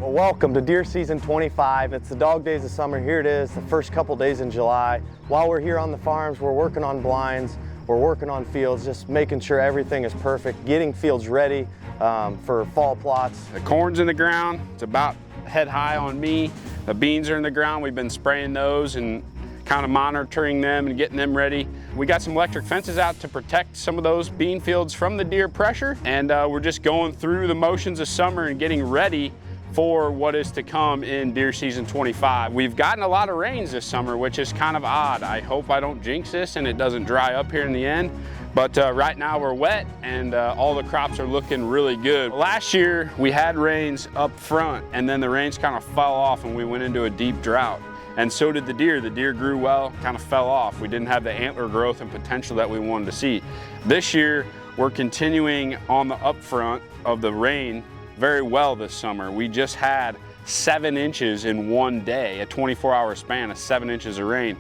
Well, welcome to deer season 25. It's the dog days of summer. Here it is, the first couple days in July. While we're here on the farms, we're working on blinds, we're working on fields, just making sure everything is perfect, getting fields ready for fall plots. The corn's in the ground, it's about head high on me. The beans are in the ground, we've been spraying those and kind of monitoring them and getting them ready. We got some electric fences out to protect some of those bean fields from the deer pressure, and we're just going through the motions of summer and getting ready for what is to come in deer season 25. We've gotten a lot of rains this summer, which is kind of odd. I hope I don't jinx this and it doesn't dry up here in the end. But right now we're wet and all the crops are looking really good. Last year we had rains up front and then the rains kind of fell off and we went into a deep drought. And so did the deer. The deer grew well, kind of fell off. We didn't have the antler growth and potential that we wanted to see. This year we're continuing on the upfront of the rain very well this summer. We just had 7 inches in one day, a 24-hour span of 7 inches of rain.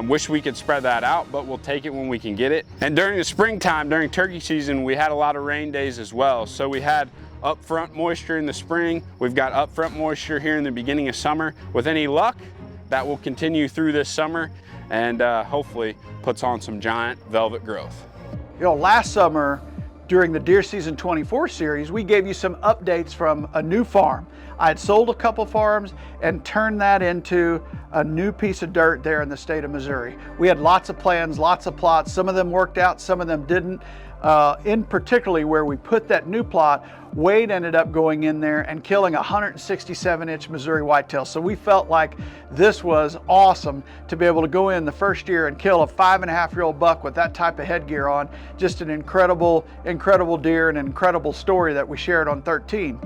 Wish we could spread that out, but we'll take it when we can get it. And during the springtime, during turkey season, we had a lot of rain days as well. So we had upfront moisture in the spring. We've got upfront moisture here in the beginning of summer. With any luck, that will continue through this summer and hopefully puts on some giant velvet growth. You know, last summer, during the Deer Season 24 series, we gave you some updates from a new farm. I had sold a couple farms and turned that into a new piece of dirt there in the state of Missouri. We had lots of plans, lots of plots. Some of them worked out, some of them didn't. In particularly where we put that new plot, Wade ended up going in there and killing a 167-inch Missouri whitetail. So we felt like this was awesome to be able to go in the first year and kill a 5.5-year-old buck with that type of headgear on. Just an incredible, incredible deer and an incredible story that we shared on 13.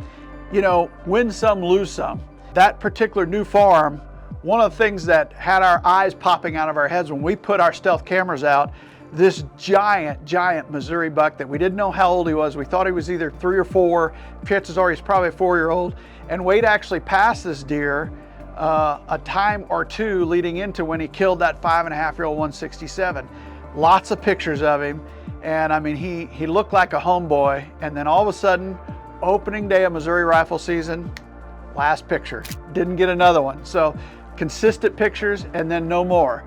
You know, win some, lose some. That particular new farm, one of the things that had our eyes popping out of our heads when we put our stealth cameras out, this giant Missouri buck that we didn't know how old he was. We thought he was either 3 or 4. Chances are he's probably a 4-year-old. And Wade actually passed this deer a time or two leading into when he killed that 5.5-year-old 167. Lots of pictures of him. And I mean, he looked like a homeboy. And then all of a sudden, opening day of Missouri rifle season, last picture. Didn't get another one. So consistent pictures and then no more.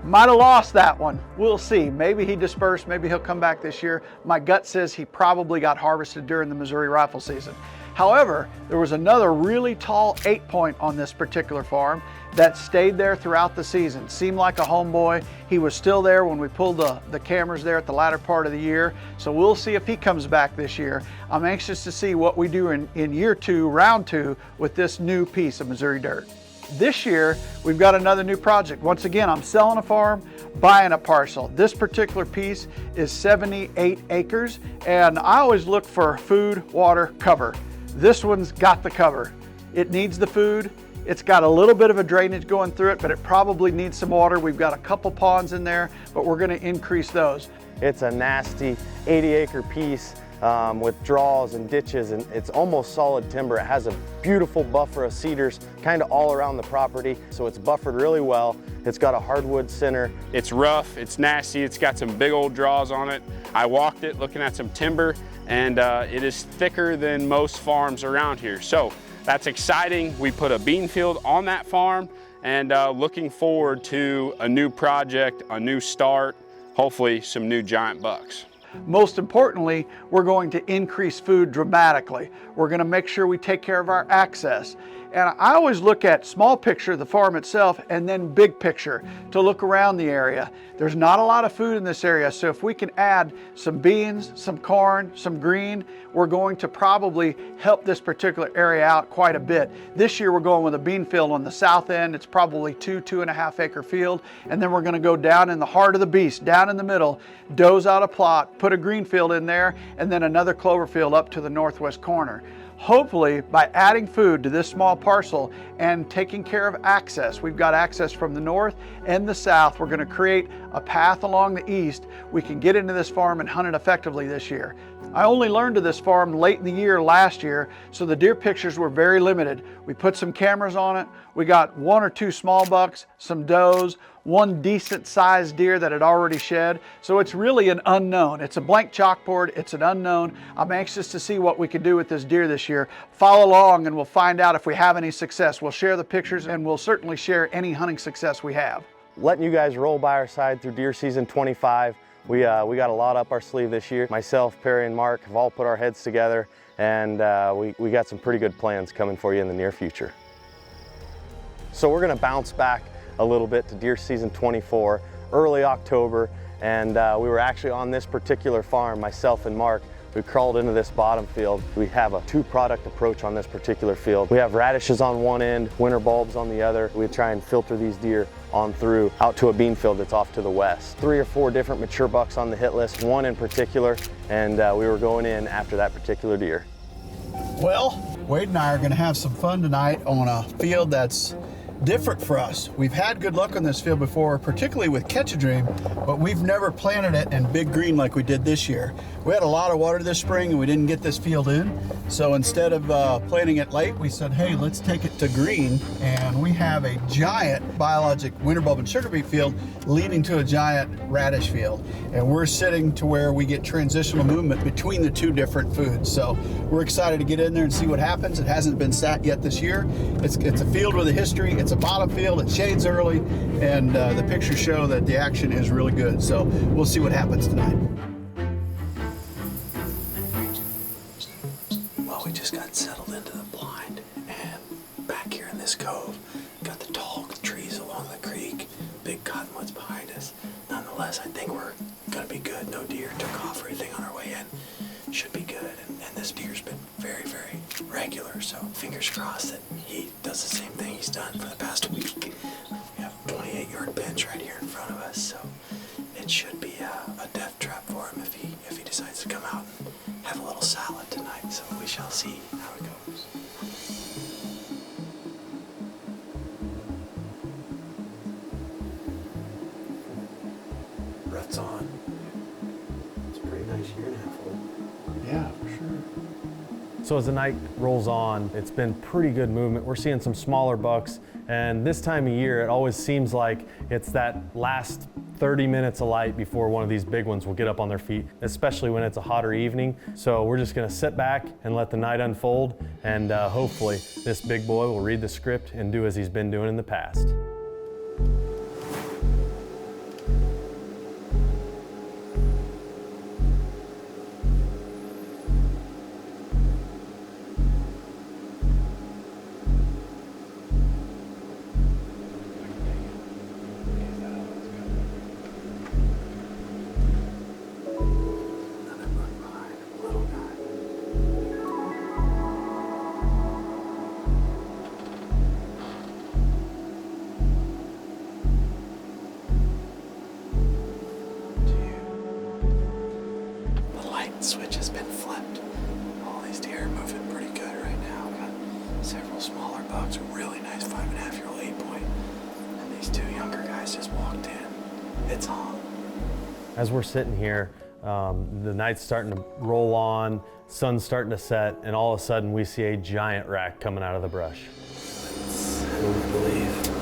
Might have lost that one. We'll see. Maybe he dispersed. Maybe he'll come back this year. My gut says he probably got harvested during the Missouri rifle season. However, there was another really tall 8-point on this particular farm that stayed there throughout the season. Seemed like a homeboy. He was still there when we pulled the cameras there at the latter part of the year. So we'll see if he comes back this year. I'm anxious to see what we do in year 2, round 2, with this new piece of Missouri dirt. This year, we've got another new project. Once again, I'm selling a farm, buying a parcel. This particular piece is 78 acres, and I always look for food, water, cover. This one's got the cover. It needs the food. It's got a little bit of a drainage going through it, but it probably needs some water. We've got a couple ponds in there, but we're gonna increase those. It's a nasty 80-acre piece with draws and ditches, and it's almost solid timber. It has a beautiful buffer of cedars kind of all around the property, so it's buffered really well. It's got a hardwood center. It's rough, it's nasty, it's got some big old draws on it. I walked it looking at some timber, and it is thicker than most farms around here. So that's exciting. We put a bean field on that farm, and looking forward to a new project, a new start, hopefully some new giant bucks. Most importantly, we're going to increase food dramatically. We're going to make sure we take care of our access. And I always look at small picture, the farm itself, and then big picture to look around the area. There's not a lot of food in this area, so if we can add some beans, some corn, some green, we're going to probably help this particular area out quite a bit. This year we're going with a bean field on the south end. It's probably 2.5 acre field, and then we're going to go down in the heart of the beast, down in the middle, doze out a plot, put a green field in there, and then another clover field up to the northwest corner. Hopefully, by adding food to this small parcel and taking care of access, we've got access from the north and the south. We're going to create a path along the east. We can get into this farm and hunt it effectively this year. I only learned of this farm late in the year last year, so the deer pictures were very limited. We put some cameras on it. We got 1 or 2 small bucks, some does, one decent sized deer that had already shed. So it's really an unknown. It's a blank chalkboard, it's an unknown. I'm anxious to see what we can do with this deer this year. Follow along and we'll find out if we have any success. We'll share the pictures and we'll certainly share any hunting success we have. Letting you guys roll by our side through deer season 25. We got a lot up our sleeve this year. Myself, Perry, and Mark have all put our heads together, and we got some pretty good plans coming for you in the near future. So we're gonna bounce back a little bit to deer season 24, early October, and we were actually on this particular farm, myself and Mark. We crawled into this bottom field. We have a two-product approach on this particular field. We have radishes on one end, winter bulbs on the other. We try and filter these deer on through out to a bean field that's off to the west. 3 or 4 different mature bucks on the hit list, one in particular, and we were going in after that particular deer. Well, Wade and I are gonna have some fun tonight on a field that's different for us. We've had good luck on this field before, particularly with Catch a Dream, but we've never planted it in big green like we did this year. We had a lot of water this spring and we didn't get this field in. So instead of planting it late, we said, hey, let's take it to green. And we have a giant biologic winter bulb and sugar beet field leading to a giant radish field. And we're sitting to where we get transitional movement between the two different foods. So we're excited to get in there and see what happens. It hasn't been sat yet this year. It's a field with a history. It's a bottom field. It shades early. And the pictures show that the action is really good. So we'll see what happens tonight. Well, we just got settled into the blind, and back here in this cove, got the tall trees along the creek, big cottonwoods behind us. Nonetheless, I think we're gonna be good. No deer took off or anything on our way in. Should be good, and this deer's been very, very regular, so fingers crossed that he does the same thing he's done for the past week. We have a 28-yard bench right here in front of us, so it should be a death trap for him if he decides to come out and have a little salad tonight. So we shall see how it goes. Rut's on. It's a pretty nice year and a half old. Yeah, for sure. So as the night rolls on, it's been pretty good movement. We're seeing some smaller bucks, and this time of year, it always seems like it's that last 30 minutes of light before one of these big ones will get up on their feet, especially when it's a hotter evening. So we're just gonna sit back and let the night unfold, and hopefully this big boy will read the script and do as he's been doing in the past. Switch has been flipped. All these deer are moving pretty good right now. Got several smaller bucks, a really nice 5.5-year-old 8-point, and these 2 younger guys just walked in. It's on. As we're sitting here, the night's starting to roll on, sun's starting to set, and all of a sudden we see a giant rack coming out of the brush. I don't believe.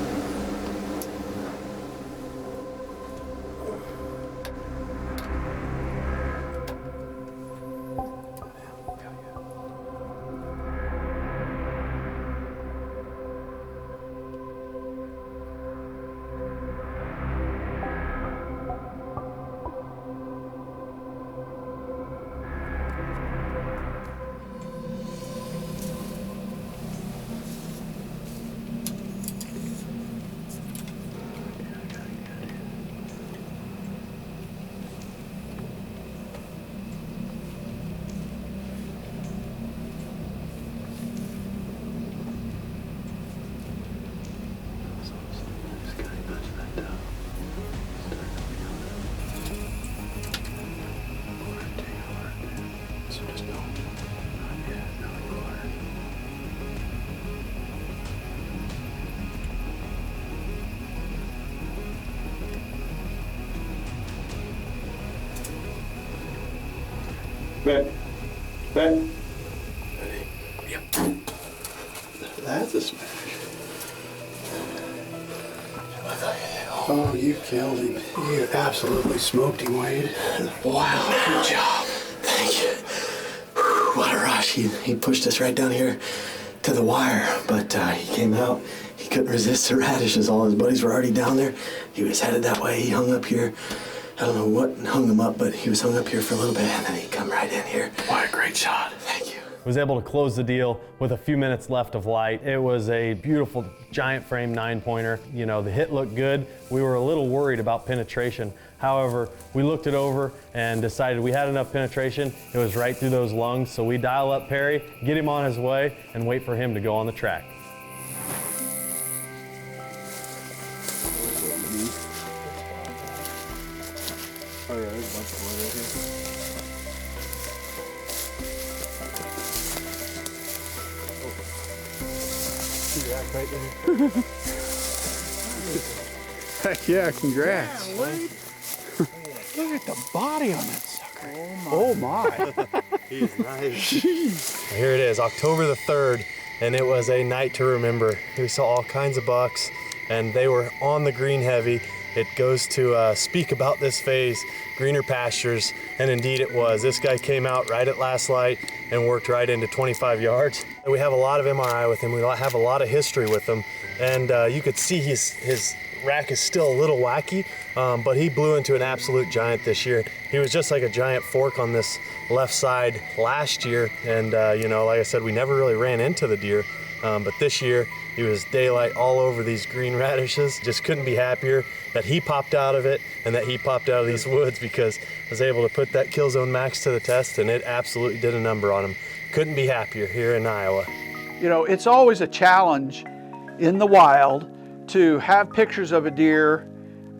Bet. Ready? Yep. That's a smash. I thought you Oh, you killed him. You absolutely smoked him, Wade. Wow, good job. Thank you. Whew, what a rush. He pushed us right down here to the wire, but he came out. He couldn't resist the radishes. All his buddies were already down there. He was headed that way. He hung up here. I don't know what hung him up, but he was hung up here for a little bit, and then he come right in here. What a great shot. Thank you. Was able to close the deal with a few minutes left of light. It was a beautiful giant frame 9-pointer. You know, the hit looked good. We were a little worried about penetration. However, we looked it over and decided we had enough penetration. It was right through those lungs. So we dial up Perry, get him on his way, and wait for him to go on the track. Oh yeah, there's a bunch of wood right here. Heck yeah, congrats. Yeah, look at the body on that sucker. Oh my. He's nice. Here it is, October the 3rd, and it was a night to remember. We saw all kinds of bucks, and they were on the green heavy. It goes to speak about this phase, greener pastures, and indeed it was. This guy came out right at last light and worked right into 25 yards. We have a lot of MRI with him. We have a lot of history with him, and you could see his rack is still a little wacky, but he blew into an absolute giant this year. He was just like a giant fork on this left side last year, and you know, like I said, we never really ran into the deer, but this year he was daylight all over these green radishes. Just couldn't be happier that he popped out of it and that he popped out of these woods, because I was able to put that Kill Zone Max to the test, and it absolutely did a number on him. Couldn't be happier here in Iowa. You know, it's always a challenge in the wild to have pictures of a deer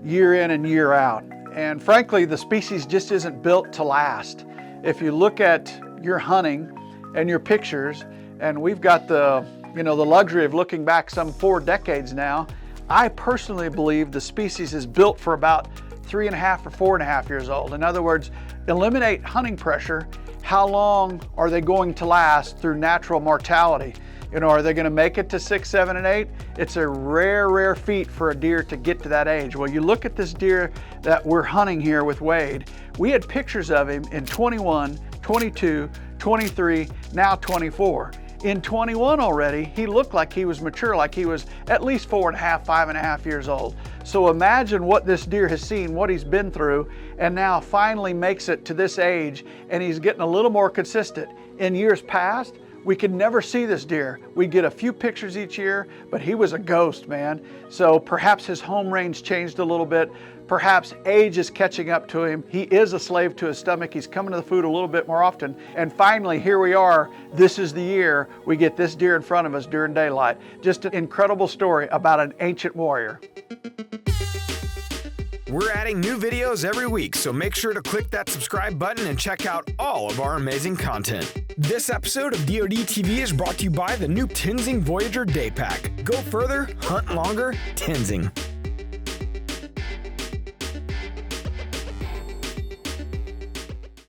year in and year out. And frankly, the species just isn't built to last. If you look at your hunting and your pictures, and we've got the luxury of looking back some 4 decades now, I personally believe the species is built for about 3.5 or 4.5 years old. In other words, eliminate hunting pressure. How long are they going to last through natural mortality? You know, are they going to make it to 6, 7, and 8? It's a rare feat for a deer to get to that age. Well, you look at this deer that we're hunting here with Wade. We had pictures of him in 21, 22, 23, now 24. In 21 already, he looked like he was mature, like he was at least 4.5, 5.5 years old. So imagine what this deer has seen, what he's been through, and now finally makes it to this age, and he's getting a little more consistent. In years past, we could never see this deer. We'd get a few pictures each year, but he was a ghost, man. So perhaps his home range changed a little bit. Perhaps age is catching up to him. He is a slave to his stomach. He's coming to the food a little bit more often. And finally, here we are. This is the year we get this deer in front of us during daylight. Just an incredible story about an ancient warrior. We're adding new videos every week, so make sure to click that subscribe button and check out all of our amazing content. This episode of DoD TV is brought to you by the new Tenzing Voyager Day Pack. Go further, hunt longer, Tenzing.